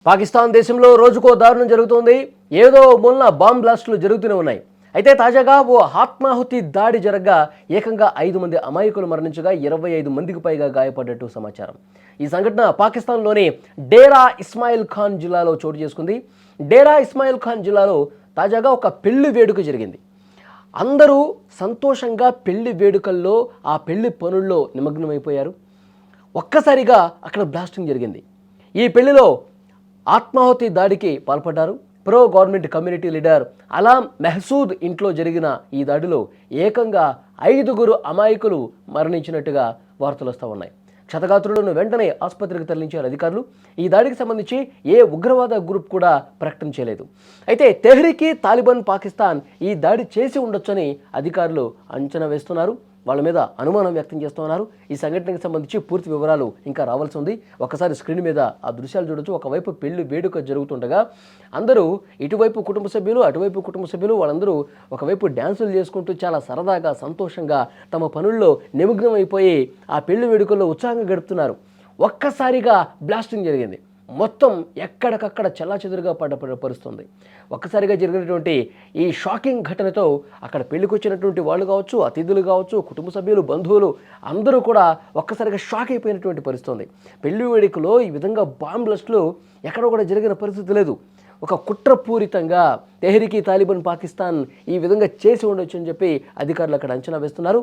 పాకిస్తాన్ దేశంలో రోజుకో దారుణం జరుగుతోంది. ఏదో మూలన బాంబ్ బ్లాస్టులు జరుగుతూనే ఉన్నాయి. అయితే తాజాగా ఓ ఆత్మాహుతి దాడి జరగగా ఏకంగా 5 మంది అమాయకులు మరణించగా 25 మందికి పైగా గాయపడ్డట్టు సమాచారం. ఈ సంఘటన పాకిస్తాన్లోని డేరా ఇస్మాయిల్ ఖాన్ జిల్లాలో చోటు చేసుకుంది. డేరా ఇస్మాయిల్ ఖాన్ జిల్లాలో తాజాగా ఒక పెళ్లి వేడుక జరిగింది. అందరూ సంతోషంగా పెళ్లి వేడుకల్లో ఆ పెళ్లి పనుల్లో నిమగ్నమైపోయారు. ఒక్కసారిగా అక్కడ బ్లాస్టింగ్ జరిగింది. ఈ పెళ్లిలో ఆత్మాహుతి దాడికి పాల్పడ్డారు. Pro government community leader Alam Mehsud ఇంట్లో జరిగిన ఈ దాడిలో ఏకంగా 5గురు అమాయకులు మరణించినట్టుగా వార్తలు వస్తూ ఉన్నాయి. క్షతగాత్రులను వెంటనే ఆసుపత్రికి తరలించారు అధికారులు. ఈ దాడికి సంబంధించి ఏ ఉగ్రవాద గ్రూప్ కూడా ప్రకటన చేయలేదు. అయితే తెహ్రీకి తాలిబాన్ పాకిస్తాన్ ఈ దాడి చేసి ఉండొచ్చని అధికారులు అంచనా వేస్తున్నారు. వాళ్ళ మీద అనుమానం వ్యక్తం చేస్తున్నారు. ఈ సంఘటనకు సంబంధించి పూర్తి వివరాలు ఇంకా రావాల్సి ఉంది. ఒకసారి స్క్రీన్ మీద ఆ దృశ్యాలు చూడొచ్చు. ఒకవైపు పెళ్లి వేడుక జరుగుతుండగా అందరూ ఇటువైపు కుటుంబ సభ్యులు, అటువైపు కుటుంబ సభ్యులు వాళ్ళందరూ ఒకవైపు డ్యాన్సులు చేసుకుంటూ చాలా సరదాగా సంతోషంగా తమ పనుల్లో నిమగ్నం అయిపోయి ఆ పెళ్లి వేడుకల్లో ఉత్సాహంగా గడుపుతున్నారు. ఒక్కసారిగా బ్లాస్టింగ్ జరిగింది. మొత్తం ఎక్కడికక్కడ చెల్లాచెదురుగా పరుస్తుంది. ఒక్కసారిగా జరిగినటువంటి ఈ షాకింగ్ ఘటనతో అక్కడ పెళ్లికి వచ్చినటువంటి వాళ్ళు కావచ్చు, అతిథులు కావచ్చు, కుటుంబ సభ్యులు, బంధువులు అందరూ కూడా ఒక్కసారిగా షాక్ అయిపోయినటువంటి పరిస్థితుంది. పెళ్లి వేడుకలో ఈ విధంగా బాంబ్ బ్లాస్టులు ఎక్కడ కూడా జరిగిన పరిస్థితి లేదు. ఒక కుట్రపూరితంగా తెహ్రీకి తాలిబాన్ పాకిస్తాన్ ఈ విధంగా చేసి ఉండొచ్చు అని చెప్పి అధికారులు అక్కడ అంచనా వేస్తున్నారు.